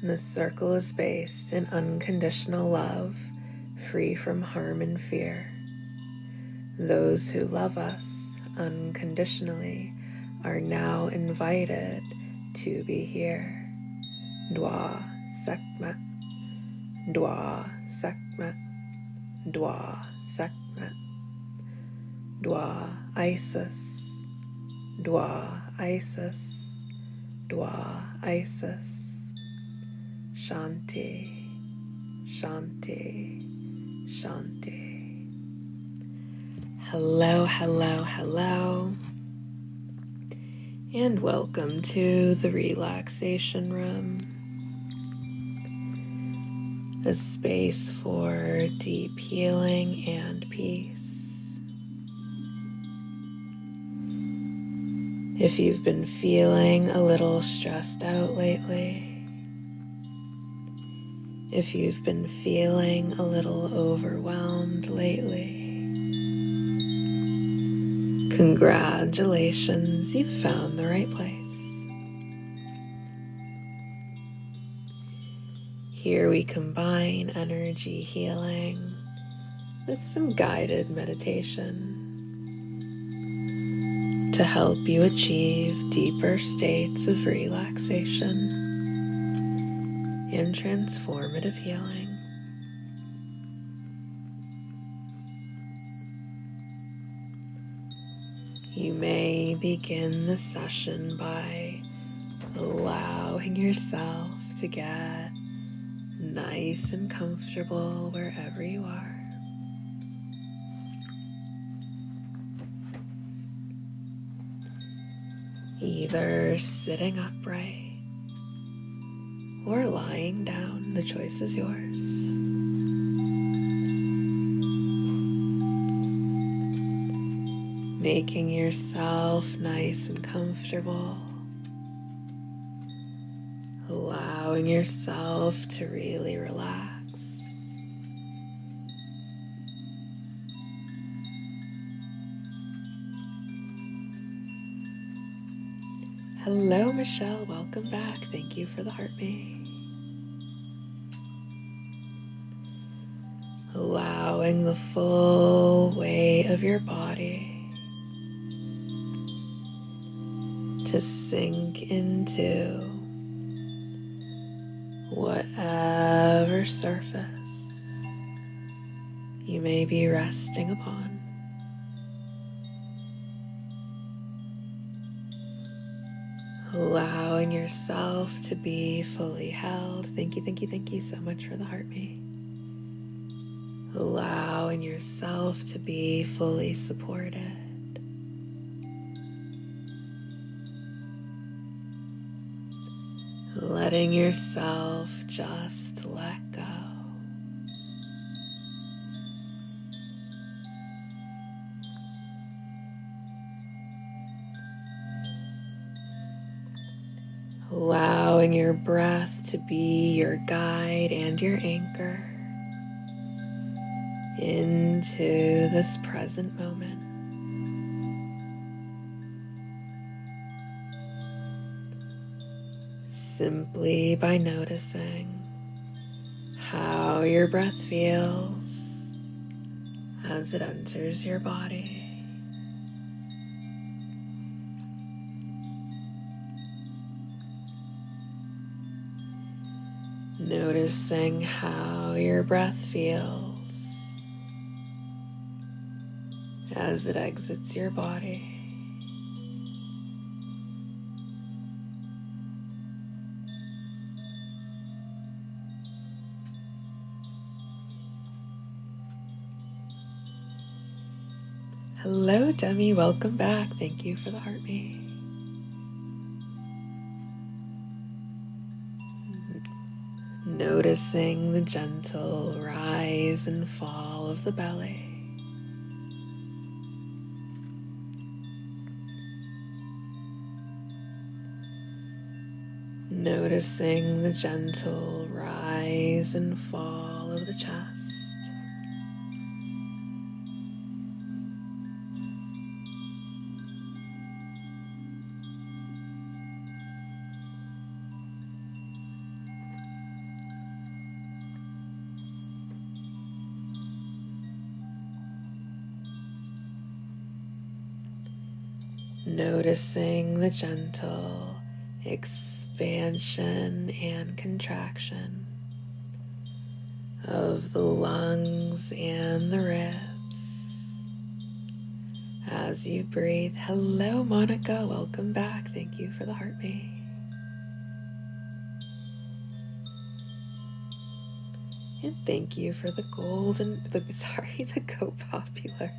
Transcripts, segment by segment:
This circle is based in unconditional love, free from harm and fear. Those who love us unconditionally are now invited to be here. Duat Sekhmet, Duat Sekhmet, Duat Sekhmet, Duat Isis, Duat Isis, Duat Isis. Shanti, Shanti, Shanti. Hello, hello, hello, and welcome to the Relaxation Room, a space for deep healing and peace. If you've been feeling a little stressed out lately, if you've been feeling a little overwhelmed lately, congratulations, you've found the right place. Here we combine energy healing with some guided meditation to help you achieve deeper states of relaxation and transformative healing. You may begin the session by allowing yourself to get nice and comfortable wherever you are. Either sitting upright or lying down, the choice is yours. Making yourself nice and comfortable, allowing yourself to really relax. Hello, Michelle. Welcome back. Thank you for the heartbeat. Allowing the full weight of your body to sink into whatever surface you may be resting upon. Allowing yourself to be fully held. Thank you, thank you, thank you so much for the heartbeat. Allowing yourself to be fully supported. Letting yourself just let go. Allowing your breath to be your guide and your anchor into this present moment. Simply by noticing how your breath feels as it enters your body. Noticing how your breath feels as it exits your body. Hello, Demi. Welcome back. Thank you for the heartbeat. Noticing the gentle rise and fall of the belly. Noticing the gentle rise and fall of the chest. Noticing the gentle expansion and contraction of the lungs and the ribs as you breathe. Hello, Monica. Welcome back. Thank you for the heartbeat. And thank you for the the Go Popular.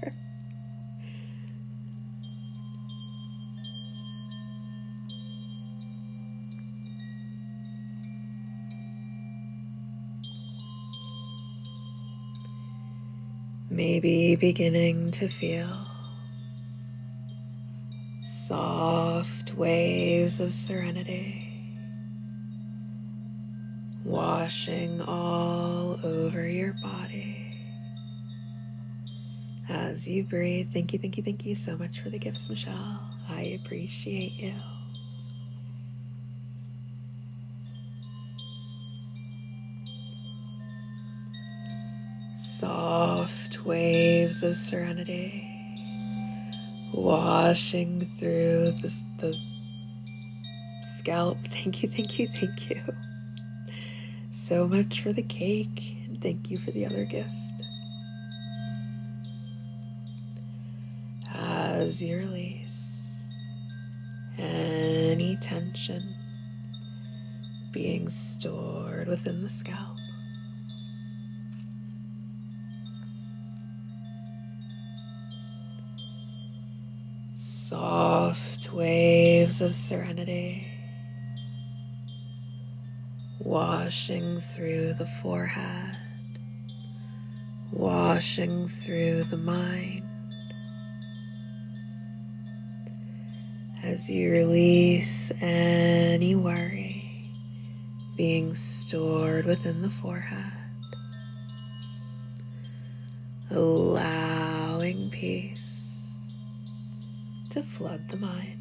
Maybe beginning to feel soft waves of serenity washing all over your body as you breathe. Thank you, thank you, thank you so much for the gifts, Michelle. I appreciate you. Soft waves of serenity washing through the scalp. Thank you, thank you, thank you so much for the cake, and thank you for the other gift. As you release any tension being stored within the scalp, soft waves of serenity washing through the forehead, washing through the mind as you release any worry being stored within the forehead, allowing peace to flood the mind.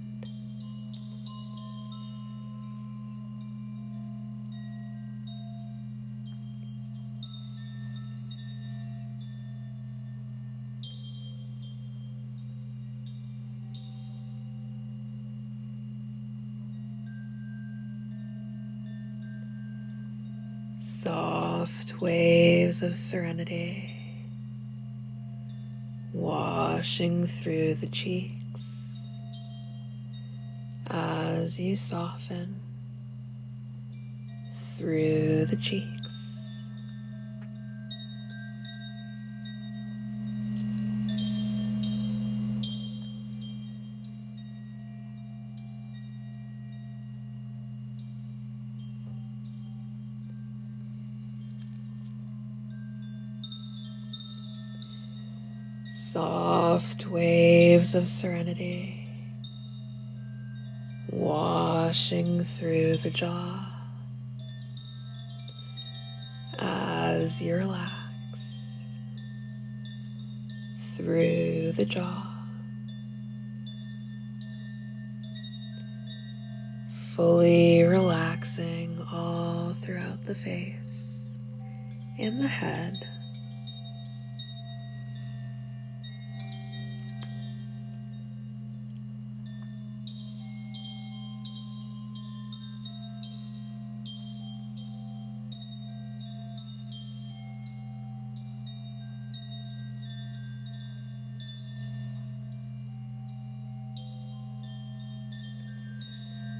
Soft waves of serenity washing through the cheeks as you soften through the cheeks. Soft waves of serenity washing through the jaw as you relax through the jaw, fully relaxing all throughout the face and the head.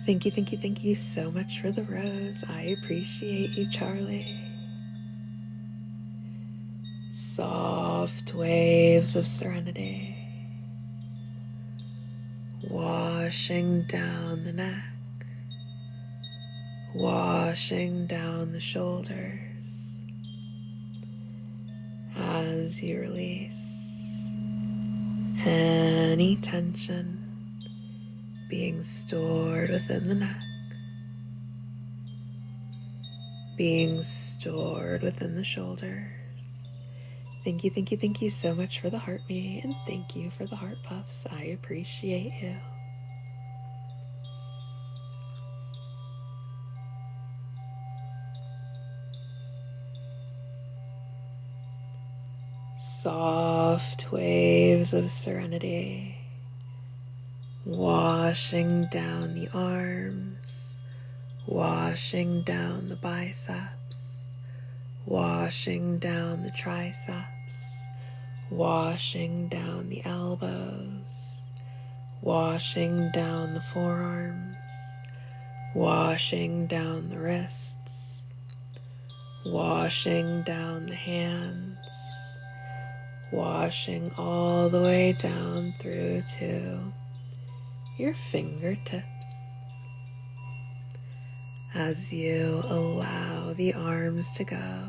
Thank you, thank you, thank you so much for the rose. I appreciate you, Charlie. Soft waves of serenity washing down the neck, washing down the shoulders as you release any tension being stored within the neck, being stored within the shoulders. Thank you, thank you, thank you so much for the heart me, and thank you for the heart puffs. I appreciate you. Soft waves of serenity washing down the arms, washing down the biceps, washing down the triceps, washing down the elbows, washing down the forearms, washing down the wrists, washing down the hands, washing all the way down through to your fingertips. As you allow the arms to go,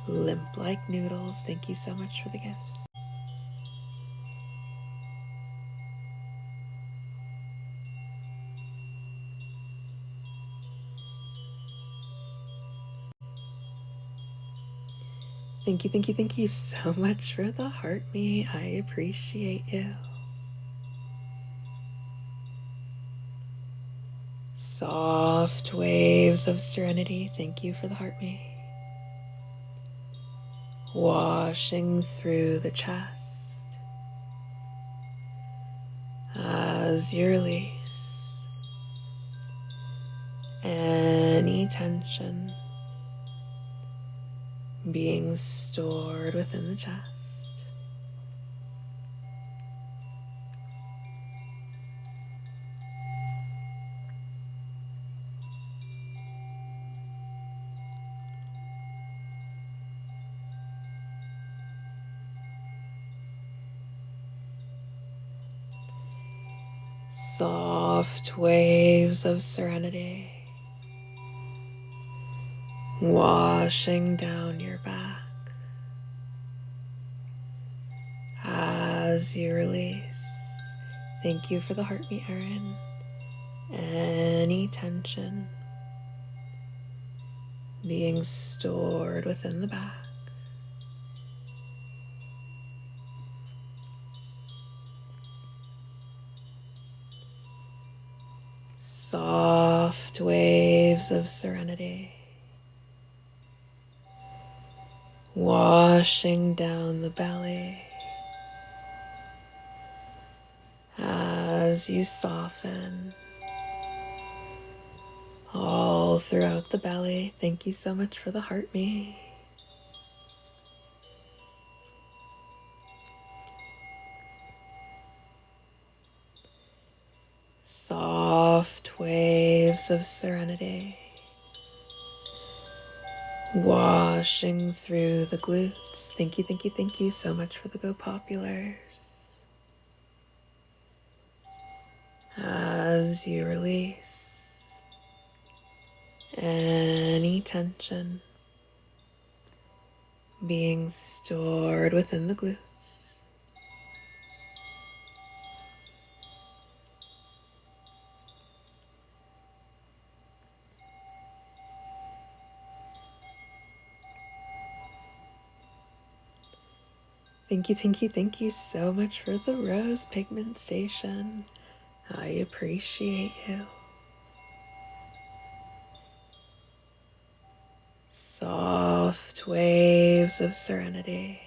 limp like noodles. Thank you so much for the gifts. Thank you so much for the heart me. I appreciate you. Soft waves of serenity. Thank you for the heart me. Washing through the chest as you release any tension being stored within the chest. Soft waves of serenity washing down your back as you release. Thank you for the heartbeat, Erin. Any tension being stored within the back. Soft waves of serenity washing down the belly as you soften all throughout the belly. Thank you so much for the heart me. Soft waves of serenity washing through the glutes. Thank you so much for the Go Populars. As you release any tension being stored within the glutes. Thank you so much for the rose pigment station. I appreciate you. Soft waves of serenity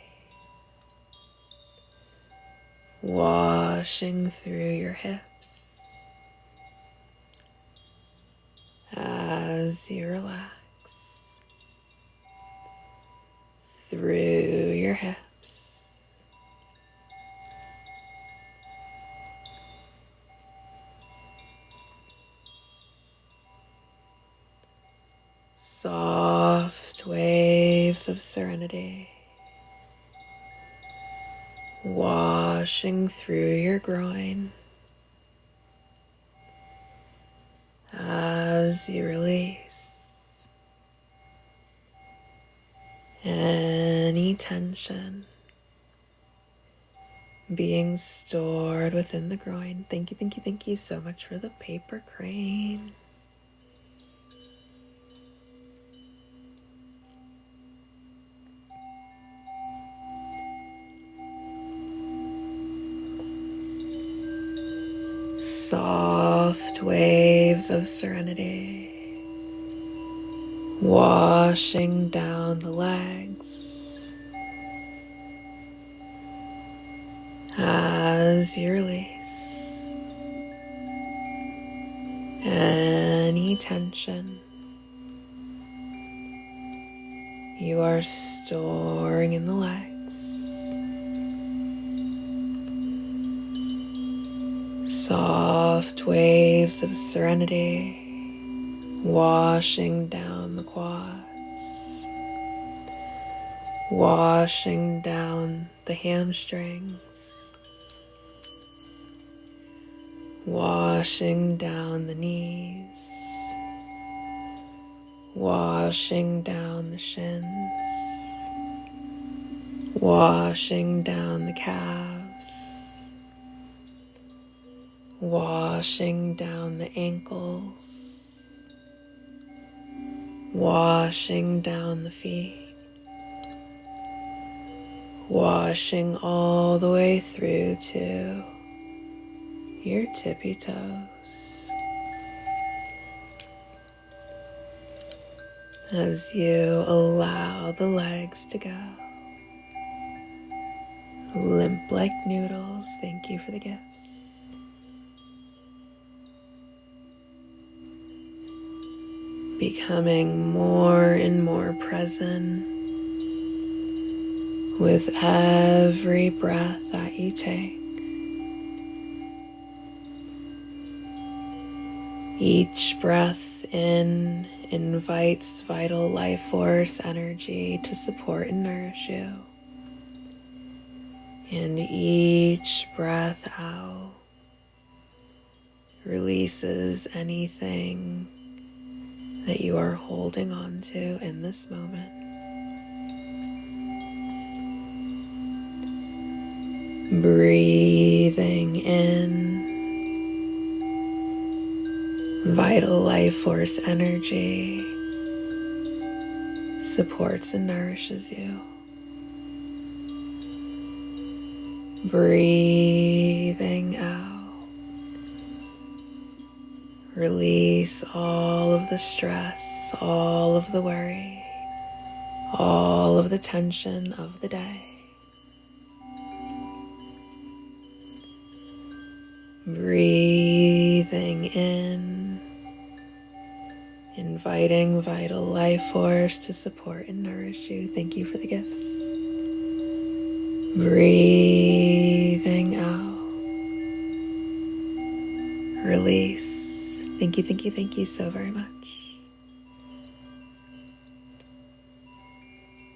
washing through your hips as you relax through your hips. Soft waves of serenity washing through your groin as you release any tension being stored within the groin. Thank you so much for the paper crane. Soft waves of serenity washing down the legs as as you release any tension you are storing in the legs, soft waves of serenity washing down the quads, washing down the hamstrings, washing down the knees, washing down the shins, washing down the calves, washing down the ankles, washing down the feet, washing all the way through to your tippy toes. As you allow the legs to go, limp like noodles, thank you for the gifts. Becoming more and more present with every breath that you take. Each breath in invites vital life force energy to support and nourish you. And each breath out releases anything that you are holding on to in this moment. Breathing in vital life force energy supports and nourishes you. Breathing out, release all of the stress, all of the worry, all of the tension of the day. Breathing in, inviting vital life force to support and nourish you. Thank you for the gifts. Breathing out, release. Thank you, thank you, thank you so very much.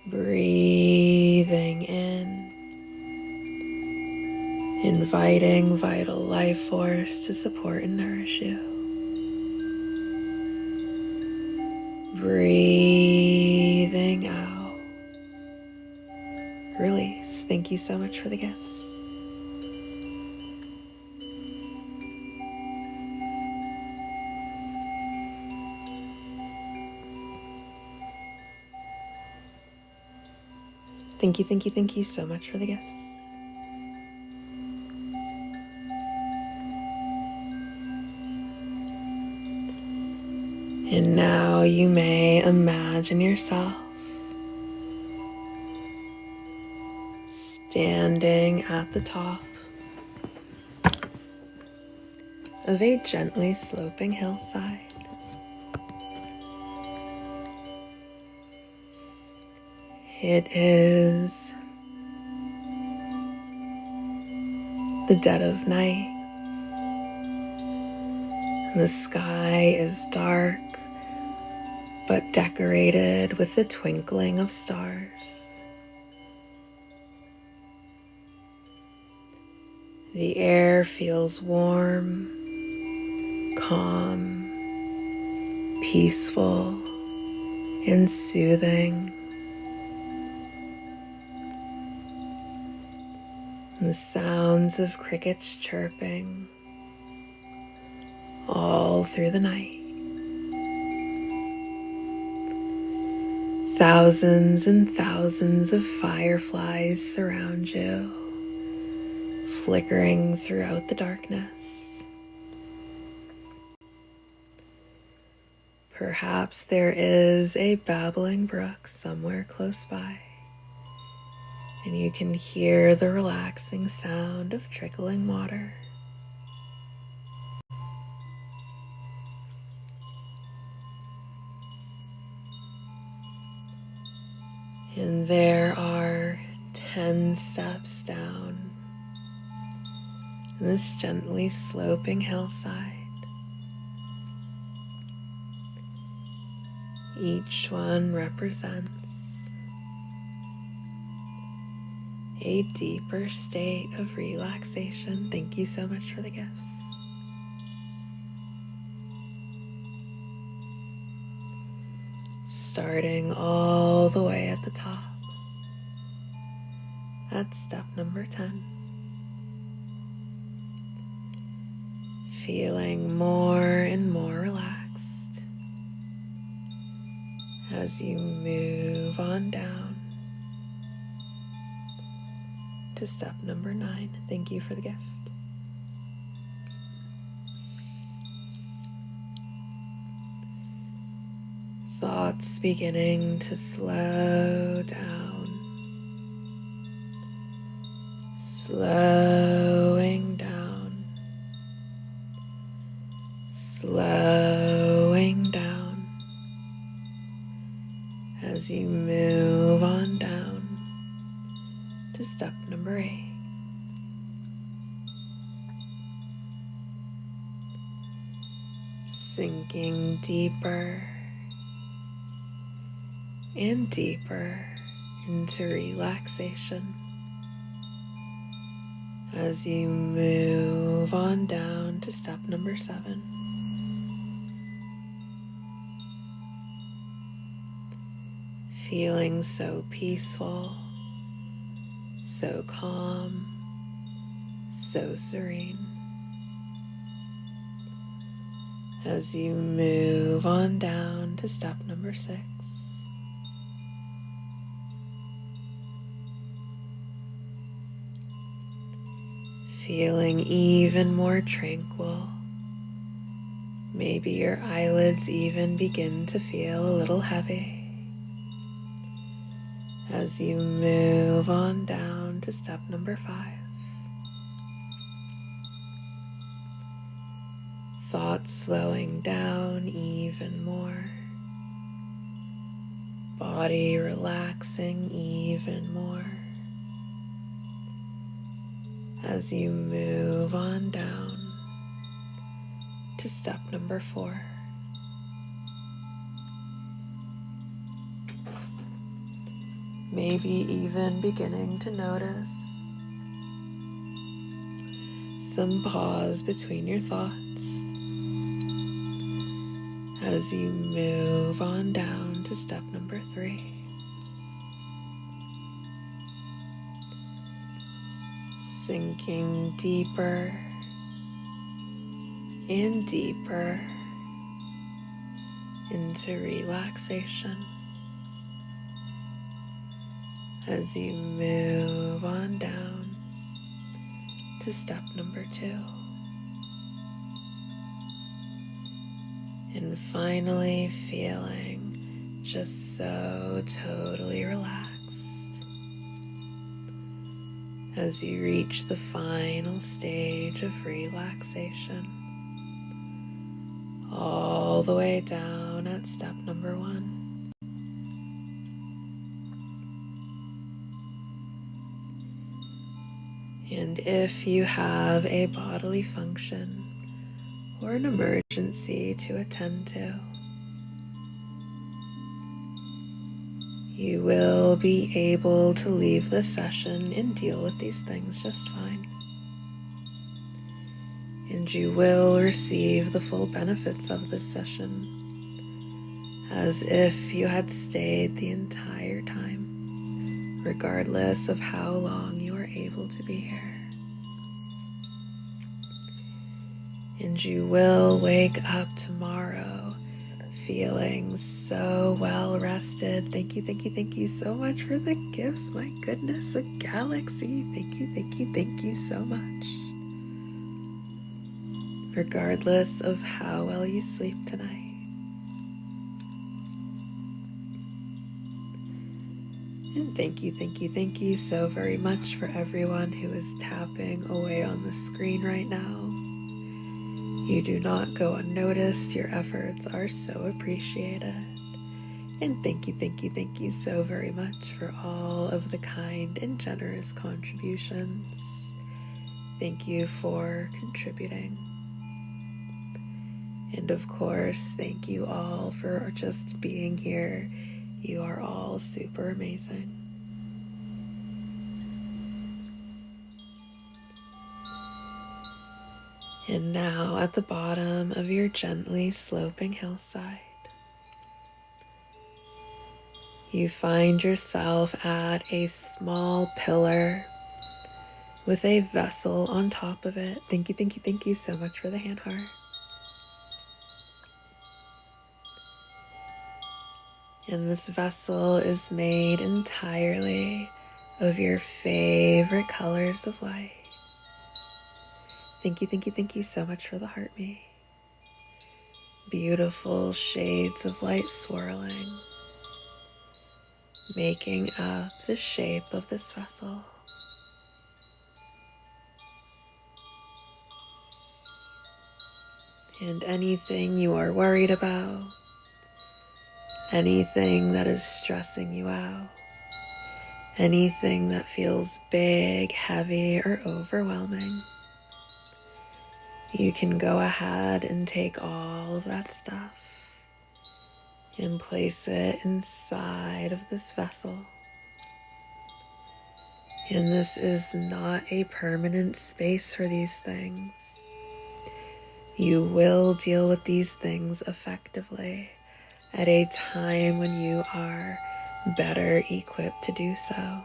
Breathing in, inviting vital life force to support and nourish you. Breathing out, release. Thank you so much for the gifts. Thank you, thank you, thank you so much for the gifts. And now you may imagine yourself standing at the top of a gently sloping hillside. It is the dead of night. The sky is dark, but decorated with the twinkling of stars. The air feels warm, calm, peaceful, and soothing. The sounds of crickets chirping all through the night. Thousands and thousands of fireflies surround you, flickering throughout the darkness. Perhaps there is a babbling brook somewhere close by, And you can hear the relaxing sound of trickling water. And there are 10 steps down this gently sloping hillside. Each one represents a deeper state of relaxation. Thank you so much for the gifts. Starting all the way at the top. That's step number 10. Feeling more and more relaxed as you move on down to step number 9. Thank you for the gift. Thoughts beginning to slow down, slowing down, slowing down as you move on down to step number 8. Sinking deeper and deeper into relaxation as you move on down to step number 7. Feeling so peaceful, so calm, so serene as you move on down to step number 6. Feeling even more tranquil. Maybe your eyelids even begin to feel a little heavy as you move on down to step number 5. Thoughts slowing down even more. Body relaxing even more as you move on down to step number 4. Maybe even beginning to notice some pause between your thoughts as you move on down to step number 3. Sinking deeper and deeper into relaxation as you move on down to step number 2. And finally feeling just so totally relaxed as you reach the final stage of relaxation, all the way down at step number 1. And if you have a bodily function or an emergency to attend to, you will be able to leave the session and deal with these things just fine. And you will receive the full benefits of this session as if you had stayed the entire time, regardless of how long you are able to be here. And you will wake up tomorrow feeling so well rested. Thank you, thank you, thank you so much for the gifts. My goodness, a galaxy. Thank you, thank you, thank you so much. Regardless of how well you sleep tonight. And thank you so very much for everyone who is tapping away on the screen right now. You do not go unnoticed. Your efforts are so appreciated. And thank you so very much for all of the kind and generous contributions. Thank you for contributing. And of course, thank you all for just being here. You are all super amazing. And now at the bottom of your gently sloping hillside, you find yourself at a small pillar with a vessel on top of it. Thank you so much for the hand heart. And this vessel is made entirely of your favorite colors of light. Thank you so much for the heart me. Beautiful shades of light swirling, making up the shape of this vessel. And anything you are worried about, anything that is stressing you out, anything that feels big, heavy, or overwhelming, you can go ahead and take all of that stuff and place it inside of this vessel. And this is not a permanent space for these things. You will deal with these things effectively at a time when you are better equipped to do so.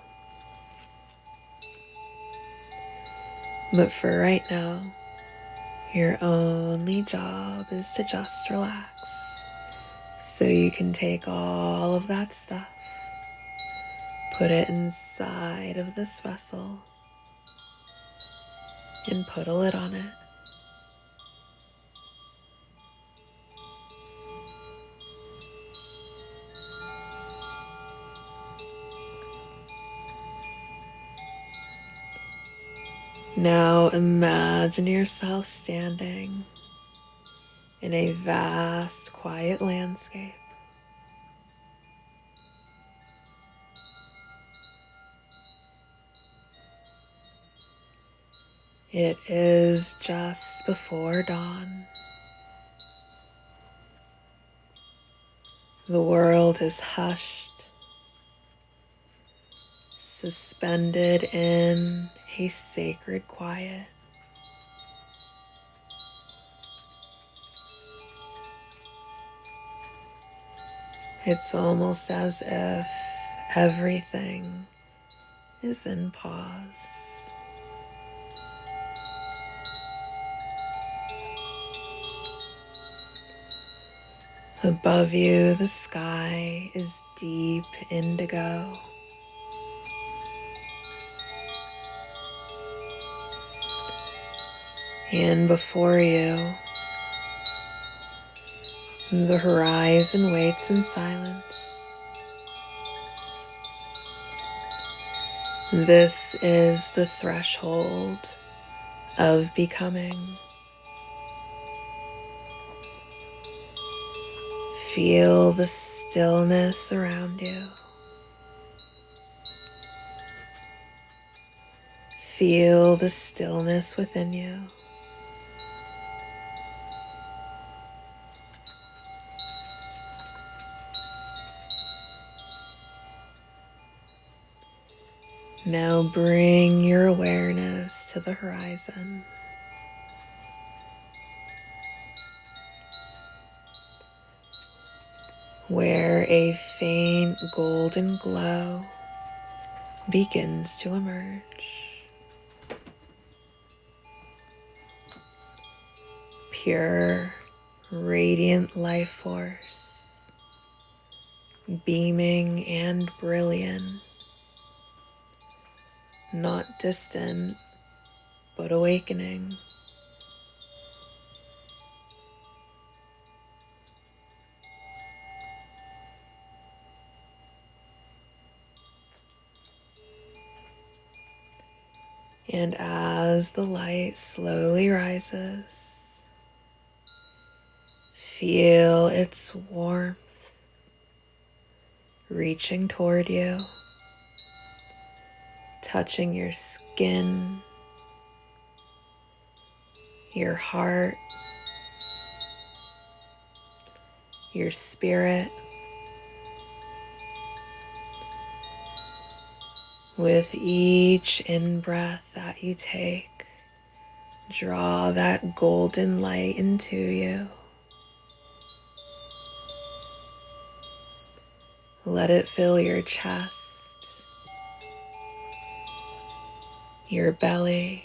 But for right now, your only job is to just relax. So you can take all of that stuff, put it inside of this vessel, and put a lid on it. Now imagine yourself standing in a vast, quiet landscape. It is just before dawn. The world is hushed, suspended in a sacred quiet. It's almost as if everything is in pause. Above you, the sky is deep indigo. And before you, the horizon waits in silence. This is the threshold of becoming. Feel the stillness around you. Feel the stillness within you. Now bring your awareness to the horizon. Where a faint golden glow begins to emerge. Pure, radiant life force, beaming and brilliant, not distant, but awakening. And as the light slowly rises, feel its warmth reaching toward you, touching your skin, your heart, your spirit. With each in-breath that you take, draw that golden light into you. Let it fill your chest, your belly,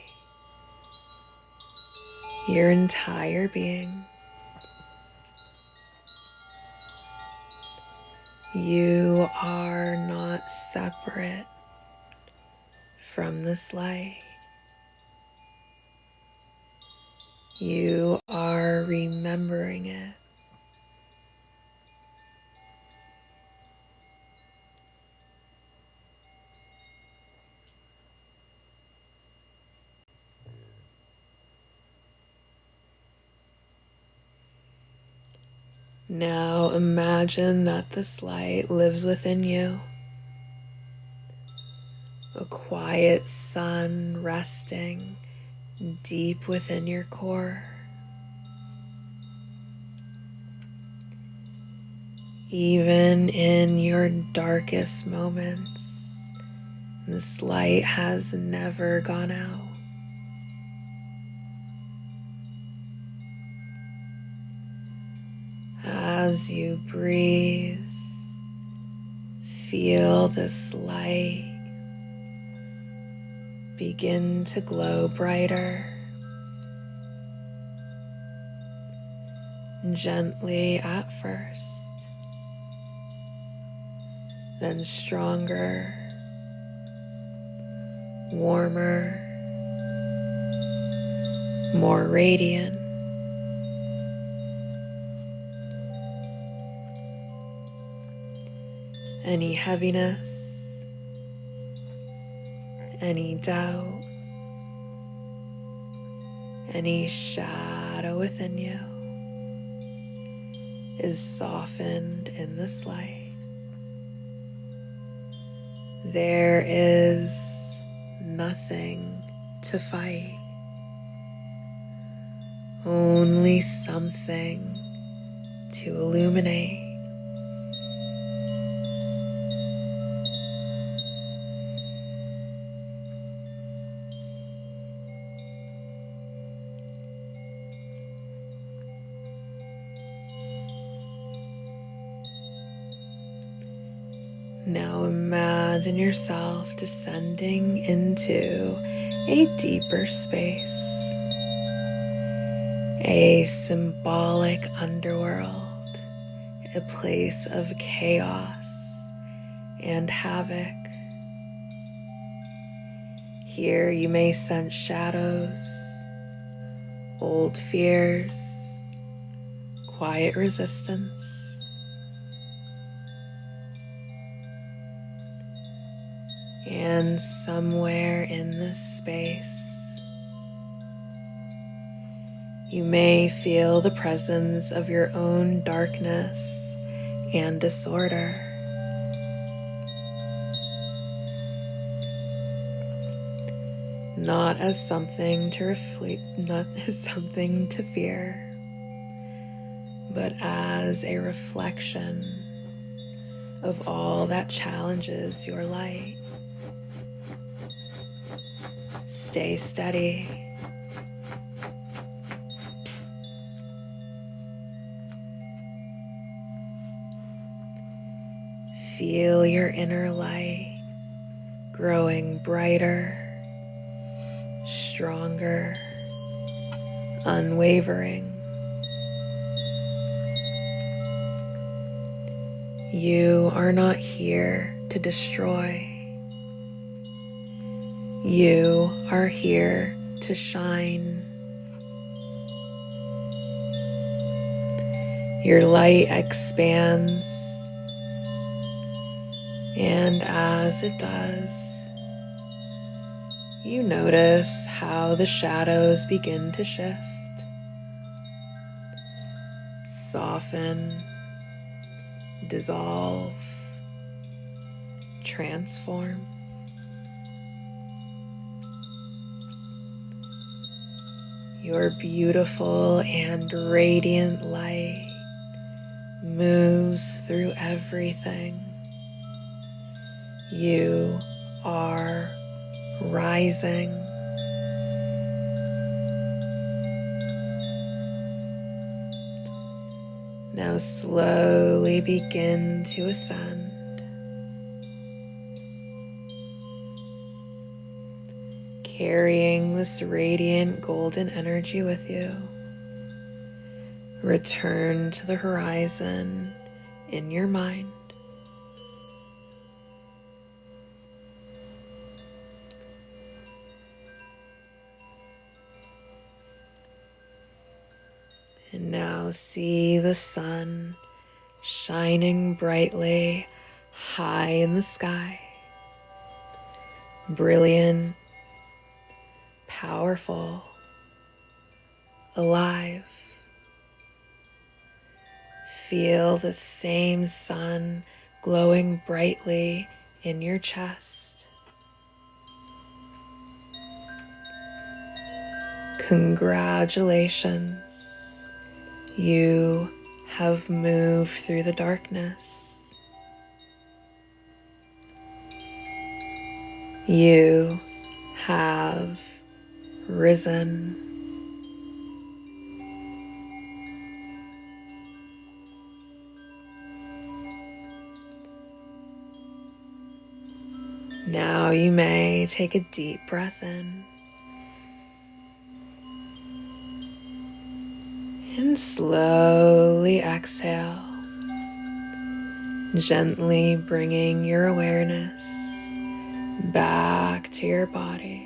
your entire being. You are not separate from this light. You are remembering it. Now imagine that this light lives within you, a quiet sun resting deep within your core. Even in your darkest moments, this light has never gone out. As you breathe, feel this light begin to glow brighter, gently at first, then stronger, warmer, more radiant. Any heaviness, any doubt, any shadow within you is softened in this light. There is nothing to fight, only something to illuminate. Now imagine yourself descending into a deeper space, a symbolic underworld, a place of chaos and havoc. Here you may sense shadows, old fears, quiet resistance. And somewhere in this space, you may feel the presence of your own darkness and disorder. Not as something to reflect, not as something to fear, but as a reflection of all that challenges your light. Stay steady. Psst. Feel your inner light growing brighter, stronger, unwavering. You are not here to destroy. You are here to shine. Your light expands, and as it does, you notice how the shadows begin to shift, soften, dissolve, transform. Your beautiful and radiant light moves through everything. You are rising. Now slowly begin to ascend. Carrying this radiant golden energy with you. Return to the horizon in your mind. And now see the sun shining brightly high in the sky. Brilliant, powerful, alive. Feel the same sun glowing brightly in your chest. Congratulations. You have moved through the darkness. You have risen. Now you may take a deep breath in and slowly exhale, gently bringing your awareness back to your body,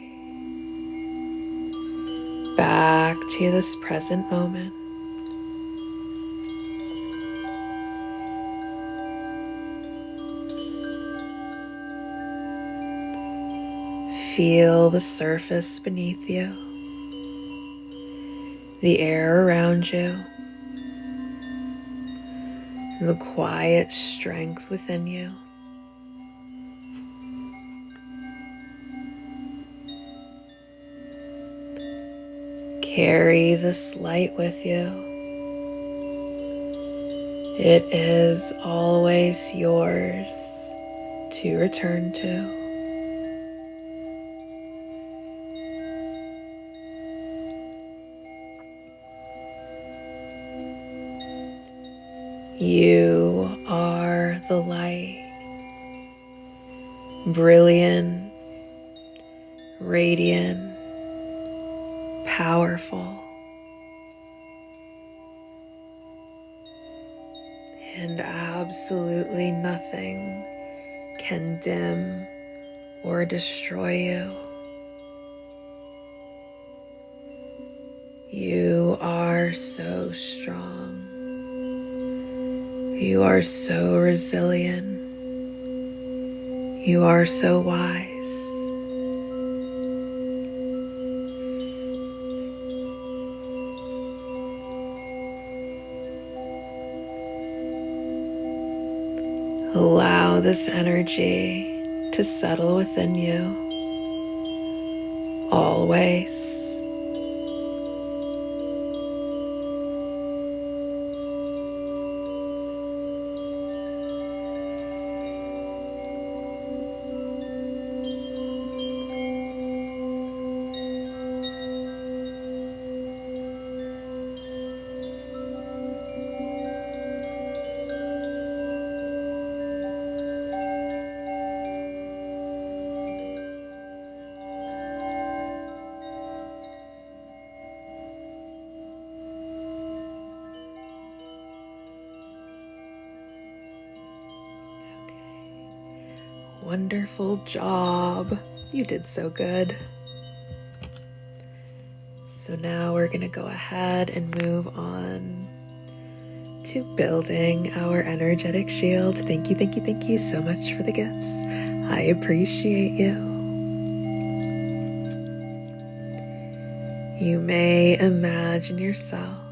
back to this present moment. Feel the surface beneath you, the air around you, the quiet strength within you. Carry this light with you. It is always yours to return to. You are the light, brilliant, radiant, powerful, and absolutely nothing can dim or destroy you. You are so strong. You are so resilient. You are so wise. Allow this energy to settle within you always. Wonderful job. You did so good. So now we're going to go ahead and move on to building our energetic shield. Thank you so much for the gifts. I appreciate you. You may imagine yourself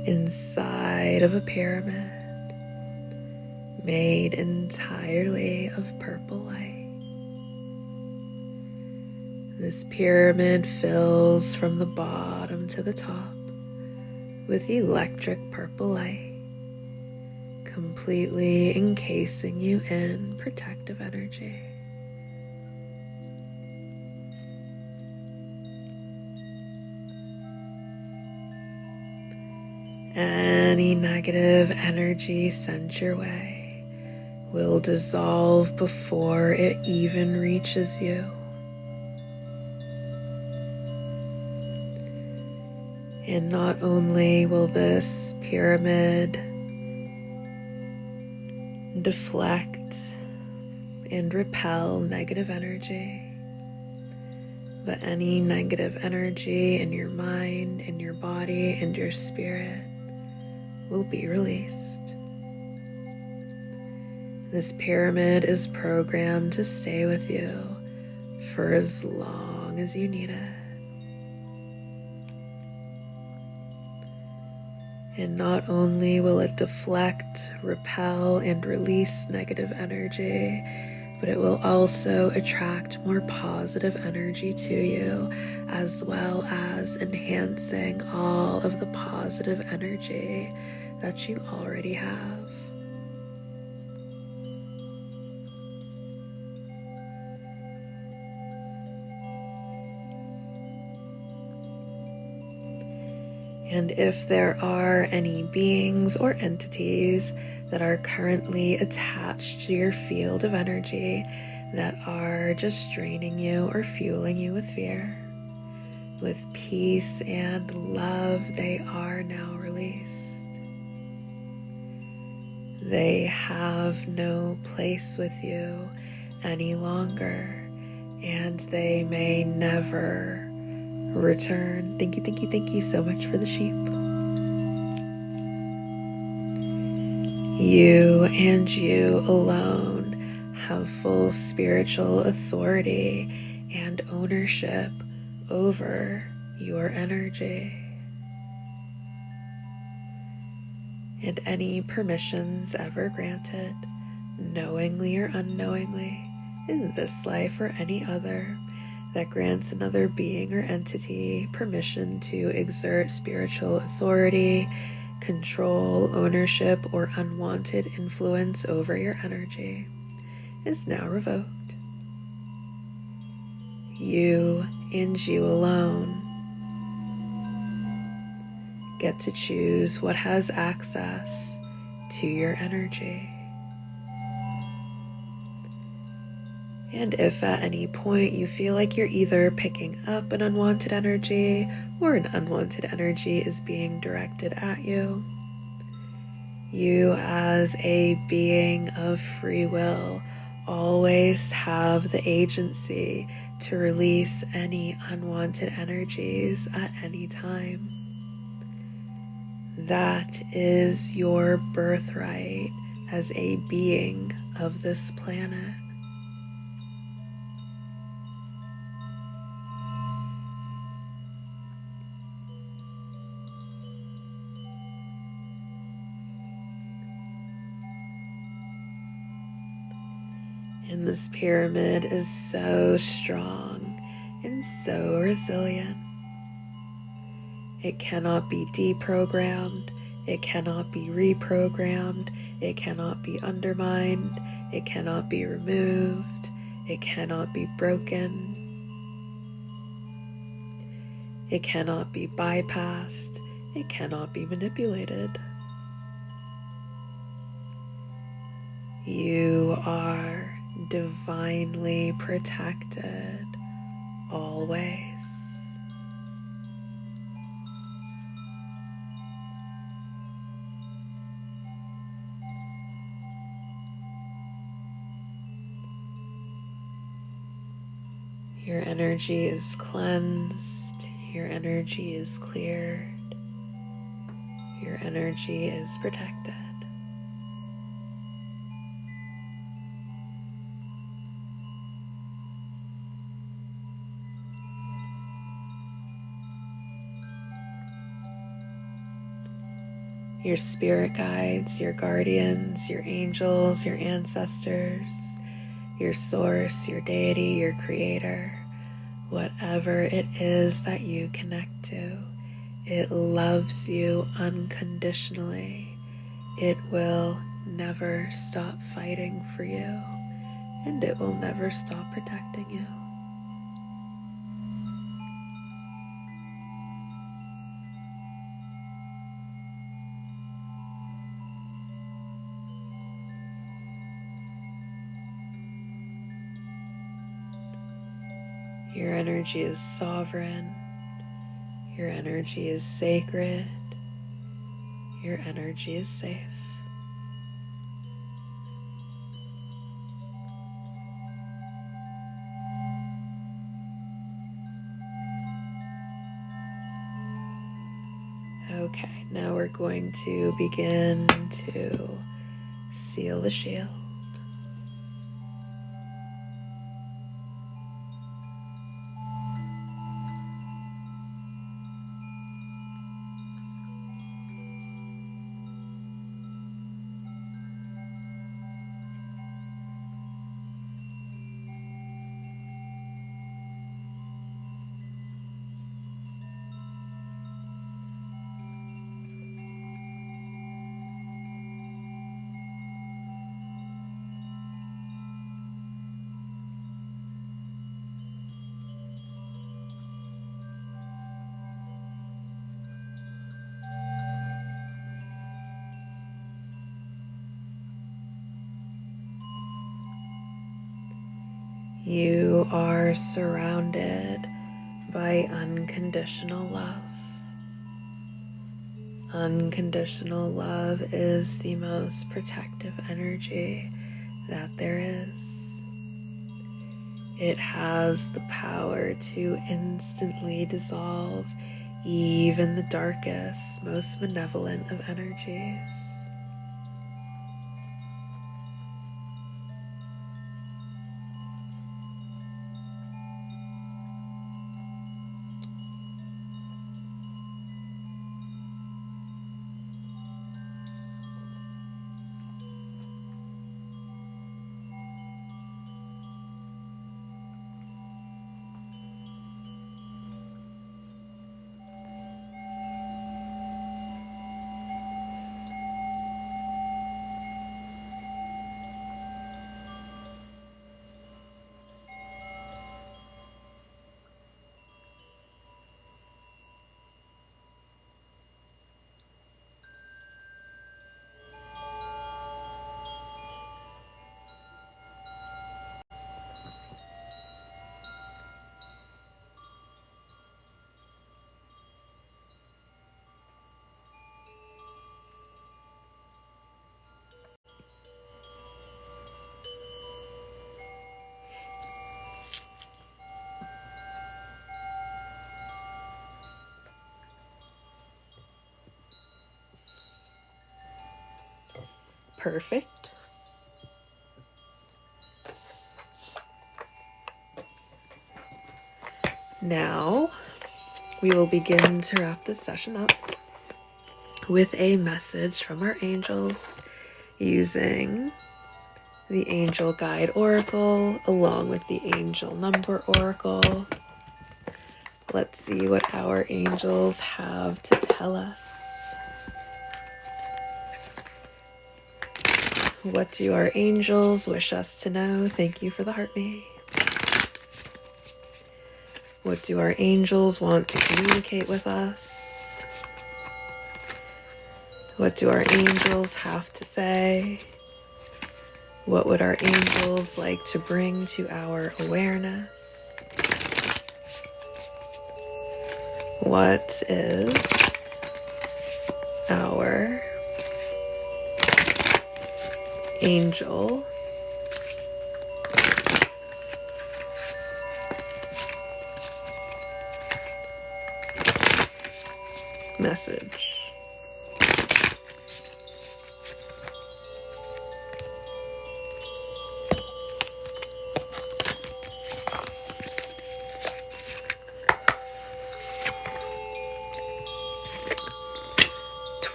inside of a pyramid made entirely of purple light. This pyramid fills from the bottom to the top with electric purple light, completely encasing you in protective energy. Any negative energy sent your way will dissolve before it even reaches you. And not only will this pyramid deflect and repel negative energy, but any negative energy in your mind, in your body, and your spirit will be released. This pyramid is programmed to stay with you for as long as you need it. And not only will it deflect, repel, and release negative energy, but it will also attract more positive energy to you, as well as enhancing all of the positive energy that you already have. And if there are any beings or entities that are currently attached to your field of energy that are just draining you or fueling you with fear, with peace and love, they are now released. They have no place with you any longer, and they may never return. Thank you so much for the sheep. You and you alone have full spiritual authority and ownership over your energy. And any permissions ever granted, knowingly or unknowingly, in this life or any other, that grants another being or entity permission to exert spiritual authority, control, ownership, or unwanted influence over your energy is now revoked. You and you alone get to choose what has access to your energy. And if at any point you feel like you're either picking up an unwanted energy or an unwanted energy is being directed at you, you as a being of free will always have the agency to release any unwanted energies at any time. That is your birthright as a being of this planet. And this pyramid is so strong and so resilient. It cannot be deprogrammed. It cannot be reprogrammed. It cannot be undermined. It cannot be removed. It cannot be broken. It cannot be bypassed. It cannot be manipulated. You are divinely protected always. Your energy is cleansed. Your energy is cleared. Your energy is protected. your spirit guides, your guardians, your angels, your ancestors, your source, your deity, your creator, whatever it is that you connect to, it loves you unconditionally. It will never stop fighting for you, and it will never stop protecting you. Your energy is sovereign. Your energy is sacred. Your energy is safe. Okay, now we're going to begin to seal the shield. You are surrounded by unconditional love. Unconditional love is the most protective energy that there is. It has the power to instantly dissolve even the darkest, most benevolent of energies. Perfect. Now, we will begin to wrap this session up with a message from our angels using the Angel Guide Oracle along with the Angel Number Oracle. Let's see what our angels have to tell us. What do our angels wish us to know? Thank you for the heartbeat. What do our angels want to communicate with us? What do our angels have to say? What would our angels like to bring to our awareness? What is our angel message?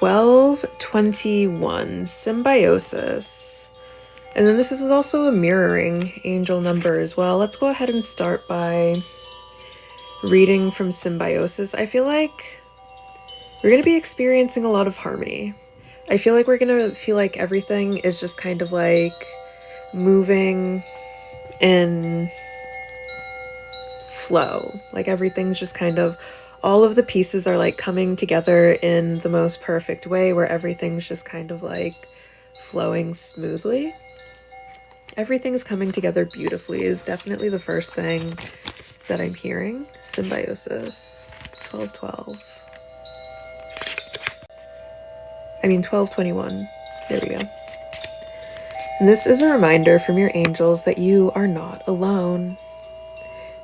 1221, symbiosis. And then this is also a mirroring angel number as well. Let's go ahead and start by reading from symbiosis. I feel like we're going to be experiencing a lot of harmony. I feel like we're going to feel like everything is just kind of like moving in flow. Like everything's just kind of, all of the pieces are like coming together in the most perfect way where everything's just kind of like flowing smoothly. Everything's coming together beautifully is definitely the first thing that I'm hearing. Symbiosis. 1212. I mean 1221. There we go. And this is a reminder from your angels that you are not alone.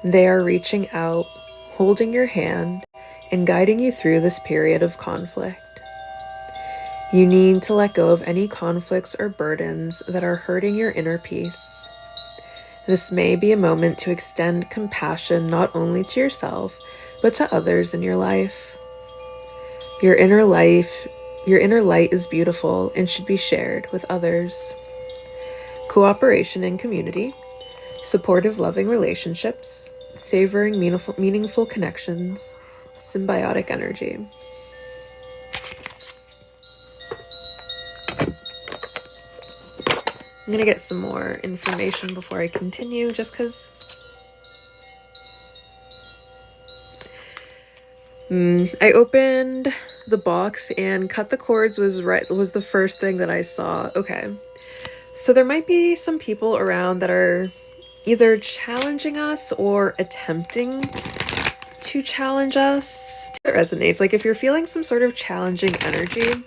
They are reaching out, holding your hand, and guiding you through this period of conflict. You need to let go of any conflicts or burdens that are hurting your inner peace. This may be a moment to extend compassion not only to yourself, but to others in your life. Your inner light is beautiful and should be shared with others. Cooperation in community, supportive, loving relationships, savoring meaningful connections, symbiotic energy. I'm going to get some more information before I continue, just because I opened the box and cut the cords was the first thing that I saw. Okay. So there might be some people around that are either challenging us or attempting to challenge us. It resonates. Like if you're feeling some sort of challenging energy,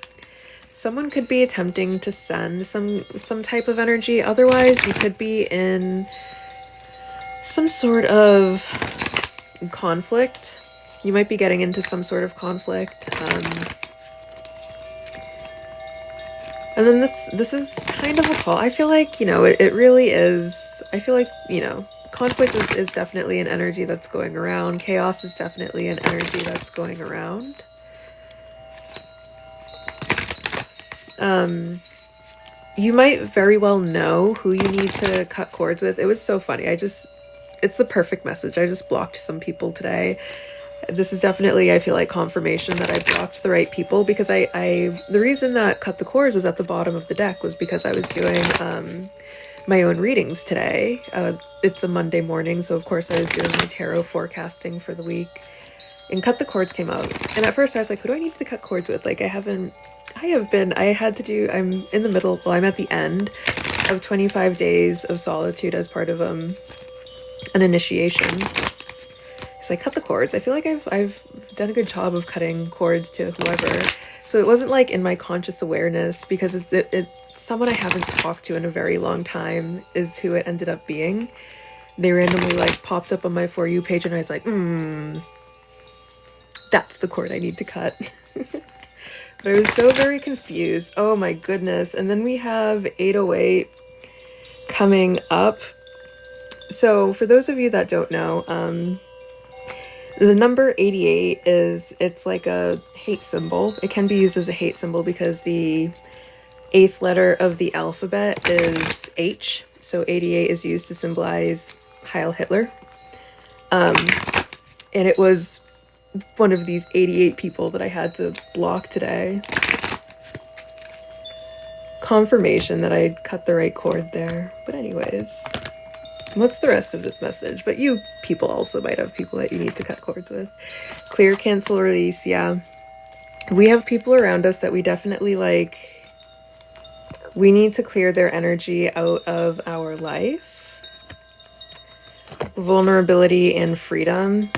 someone could be attempting to send some type of energy. Otherwise, you could be in some sort of conflict. You might be getting into some sort of conflict. And then this is kind of a call. I feel like, it really is. I feel like, conflict is definitely an energy that's going around. Chaos is definitely an energy that's going around. You might very well know who you need to cut cords with. It was so funny. It's the perfect message. I just blocked some people today. This is definitely, I feel like, confirmation that I blocked the right people, because the reason that cut the cords was at the bottom of the deck was because I was doing my own readings today. It's a Monday morning, so of course I was doing my tarot forecasting for the week, and cut the cords came out. And at first I was like, who do I need to cut cords with? Like I'm in the middle, well, I'm at the end of 25 days of solitude as part of an initiation. So I cut the cords. I feel like I've done a good job of cutting cords to whoever. So it wasn't like in my conscious awareness, because it's someone I haven't talked to in a very long time is who it ended up being. They randomly like popped up on my For You page and I was like, that's the cord I need to cut. But I was so very confused. Oh my goodness. And then we have 808 coming up. So for those of you that don't know, the number 88 it's like a hate symbol. It can be used as a hate symbol because the 8th letter of the alphabet is H. So 88 is used to symbolize Heil Hitler. And it was one of these 88 people that I had to block today. Confirmation that I cut the right cord there. But anyways, what's the rest of this message? But you people also might have people that you need to cut cords with. Clear, cancel, release. Yeah. We have people around us that we definitely like. We need to clear their energy out of our life. Vulnerability and freedom.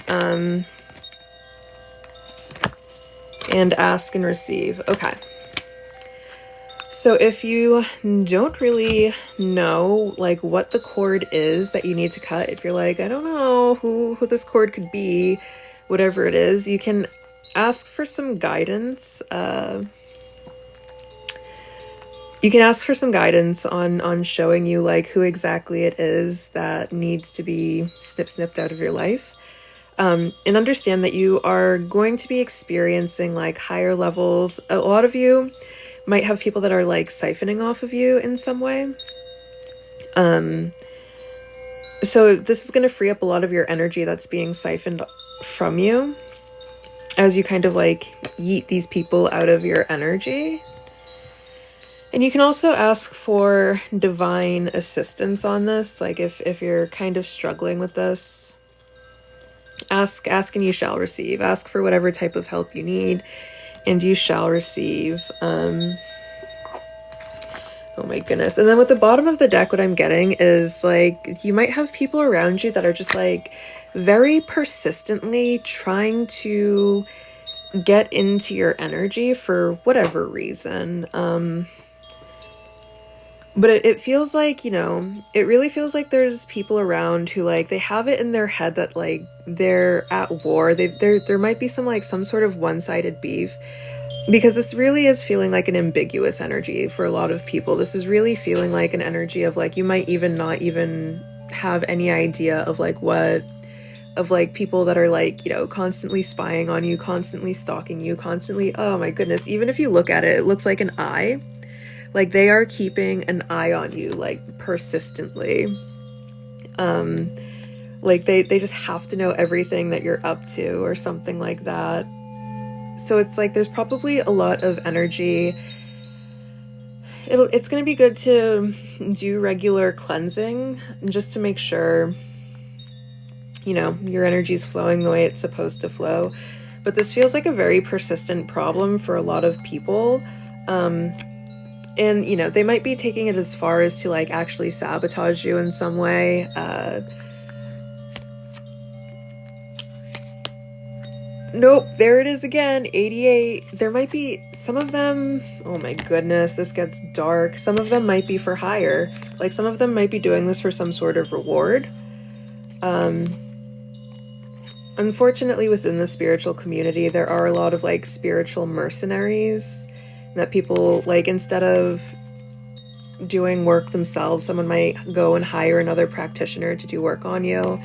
And ask and receive. Okay. So if you don't really know like what the cord is that you need to cut, if you're like, I don't know who this cord could be, whatever it is, you can ask for some guidance. You can ask for some guidance on showing you like who exactly it is that needs to be snipped out of your life. And understand that you are going to be experiencing like higher levels. A lot of you might have people that are like siphoning off of you in some way. So this is going to free up a lot of your energy that's being siphoned from you as you kind of like yeet these people out of your energy. And you can also ask for divine assistance on this. Like if you're kind of struggling with this, ask and you shall receive. Ask for whatever type of help you need and you shall receive. Oh my goodness. And then with the bottom of the deck, what I'm getting is like you might have people around you that are just like very persistently trying to get into your energy for whatever reason. But it feels like, you know, it really feels like there's people around who like they have it in their head that like they're at war. There might be some sort of one-sided beef, because this really is feeling like an ambiguous energy for a lot of people. This is really feeling like an energy of like you might even not even have any idea of like what of like people that are like, you know, constantly spying on you, constantly stalking you, constantly, oh my goodness, even if you look at it, it looks like an eye. Like they are keeping an eye on you like persistently. Like they just have to know everything that you're up to or something like that. So it's like there's probably a lot of energy. It's going to be good to do regular cleansing just to make sure, you know, your energy is flowing the way it's supposed to flow. But this feels like a very persistent problem for a lot of people. And, you know, they might be taking it as far as to like actually sabotage you in some way. Nope, there it is again, 88. There might be some of them, oh my goodness, this gets dark. Some of them might be for hire. Like some of them might be doing this for some sort of reward. Unfortunately, within the spiritual community, there are a lot of like spiritual mercenaries that people like, instead of doing work themselves, someone might go and hire another practitioner to do work on you.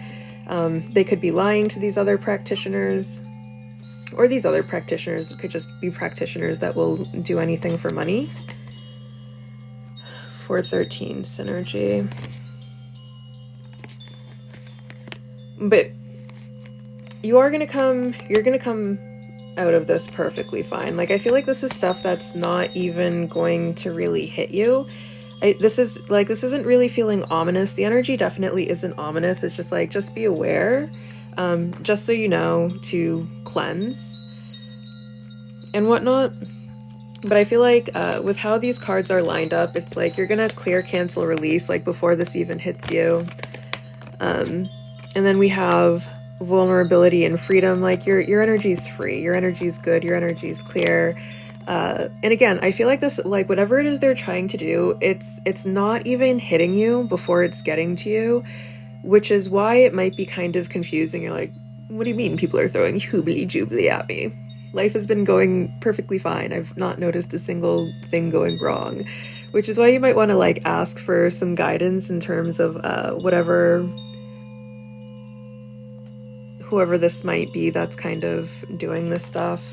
They could be lying to these other practitioners. Or these other practitioners could just be practitioners that will do anything for money. 413 synergy. But you're gonna come out of this perfectly fine. Like I feel like this is stuff that's not even going to really hit you. This isn't really feeling ominous. The energy definitely isn't ominous. It's just like, just be aware. Just so you know to cleanse and whatnot. But I feel like with how these cards are lined up, it's like you're gonna clear, cancel, release like before this even hits you. And then we have vulnerability and freedom. Like your energy's free, your energy's good, your energy's clear. And again, I feel like this, like whatever it is they're trying to do, it's not even hitting you before it's getting to you. Which is why it might be kind of confusing. You're like, what do you mean people are throwing hoobly-joobly at me? Life has been going perfectly fine. I've not noticed a single thing going wrong. Which is why you might want to like ask for some guidance in terms of whoever this might be that's kind of doing this stuff.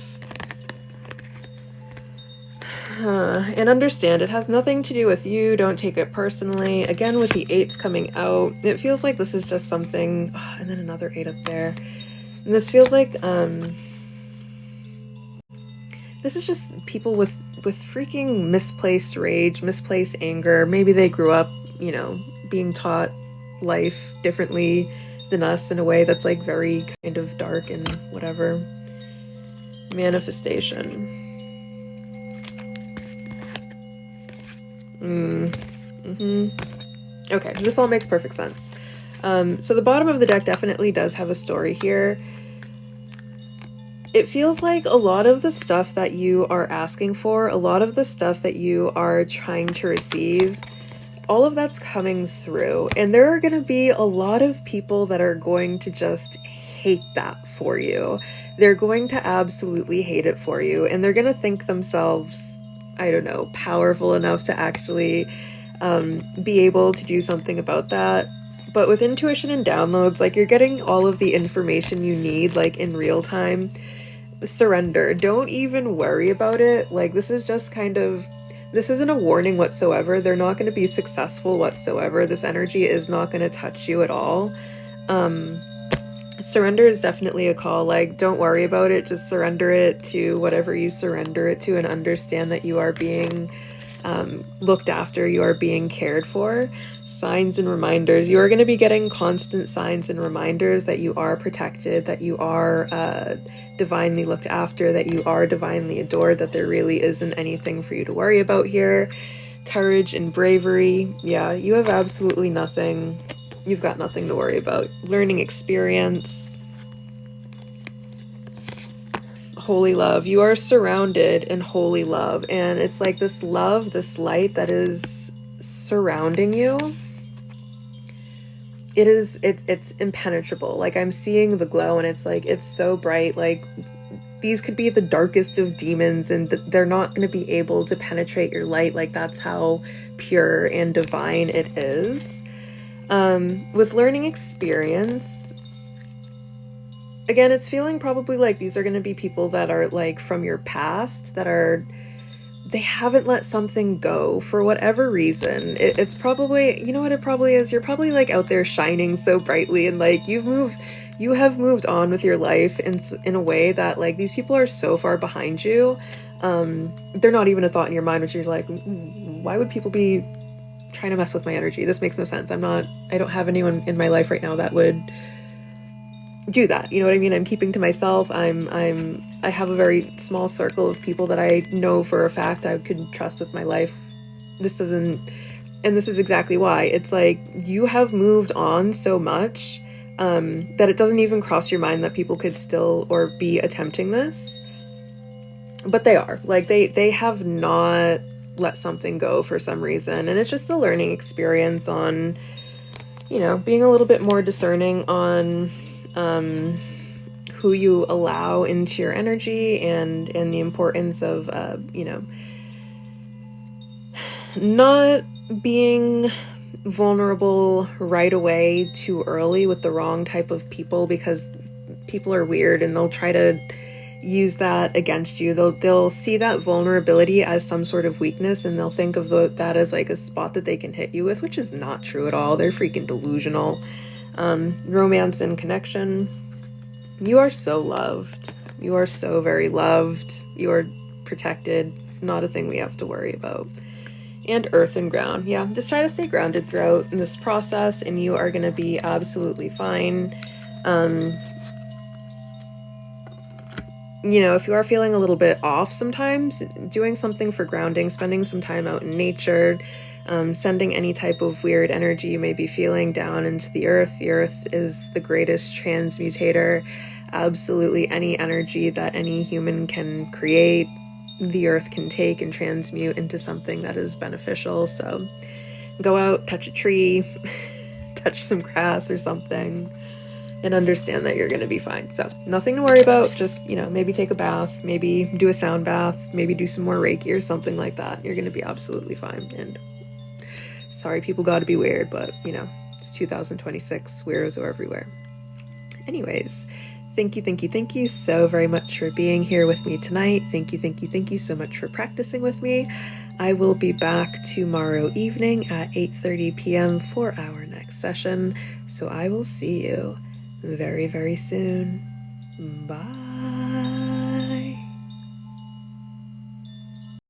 And understand it has nothing to do with you. Don't take it personally. Again, with the 8s coming out, it feels like this is just something, and then another 8 up there. And this feels like this is just people with freaking misplaced rage, misplaced anger. Maybe they grew up, you know, being taught life differently than us in a way that's like very kind of dark and whatever. Manifestation. Okay, this all makes perfect sense. So the bottom of the deck definitely does have a story here. It feels like a lot of the stuff that you are asking for, a lot of the stuff that you are trying to receive, all of that's coming through. And there are going to be a lot of people that are going to just hate that for you. They're going to absolutely hate it for you. And they're going to think themselves, I don't know, powerful enough to actually be able to do something about that. But with intuition and downloads, like, you're getting all of the information you need, like, in real time. Surrender. Don't even worry about it. Like, this is just kind of, this isn't a warning whatsoever. They're not going to be successful whatsoever. This energy is not going to touch you at all. Surrender is definitely a call. Like, don't worry about it. Just surrender it to whatever you surrender it to, and understand that you are being looked after, you are being cared for. Signs and reminders. You are going to be getting constant signs and reminders that you are protected, that you are divinely looked after, that you are divinely adored, that there really isn't anything for you to worry about here. Courage and bravery. Yeah, you have absolutely nothing. You've got nothing to worry about. Learning experience. Holy love. You are surrounded in holy love, and it's like this love, this light that is surrounding you. It's impenetrable. Like, I'm seeing the glow, and it's like, it's so bright. Like, these could be the darkest of demons, and they're not going to be able to penetrate your light. Like, that's how pure and divine it is. With learning experience, again, it's feeling probably like these are going to be people that are like from your past, that are, they haven't let something go for whatever reason. It's probably, you know what it probably is? You're probably like out there shining so brightly, and like you have moved on with your life in a way that, like, these people are so far behind you. They're not even a thought in your mind, which you're like, why would people be trying to mess with my energy? This makes no sense. I don't have anyone in my life right now that would do that. You know what I mean? I'm keeping to myself. I have a very small circle of people that I know for a fact I could trust with my life. This is exactly why. It's like, you have moved on so much that it doesn't even cross your mind that people could still or be attempting this. But they are. Like, they have not let something go for some reason, and it's just a learning experience on, you know, being a little bit more discerning on who you allow into your energy, and the importance of you know, not being vulnerable right away too early with the wrong type of people, because people are weird and they'll try to use that against you. They'll see that vulnerability as some sort of weakness, and they'll think of that as like a spot that they can hit you with, which is not true at all. They're freaking delusional. Romance and connection. You are so loved. You are so very loved. You are protected. Not a thing we have to worry about. And earth and ground. Yeah, just try to stay grounded throughout this process, and you are going to be absolutely fine. You know, if you are feeling a little bit off sometimes, doing something for grounding, spending some time out in nature, sending any type of weird energy you may be feeling down into the earth. The earth is the greatest transmutator. Absolutely any energy that any human can create, the earth can take and transmute into something that is beneficial. So go out, touch a tree, touch some grass or something, and understand that you're going to be fine. So nothing to worry about. Just, you know, maybe take a bath, maybe do a sound bath, maybe do some more Reiki or something like that. You're going to be absolutely fine. And sorry, people got to be weird, but, you know, it's 2026. Weirdos are everywhere. Anyways, thank you so very much for being here with me tonight. Thank you so much for practicing with me. I will be back tomorrow evening at 8:30 p.m. for our next session. So I will see you very, very soon. Bye.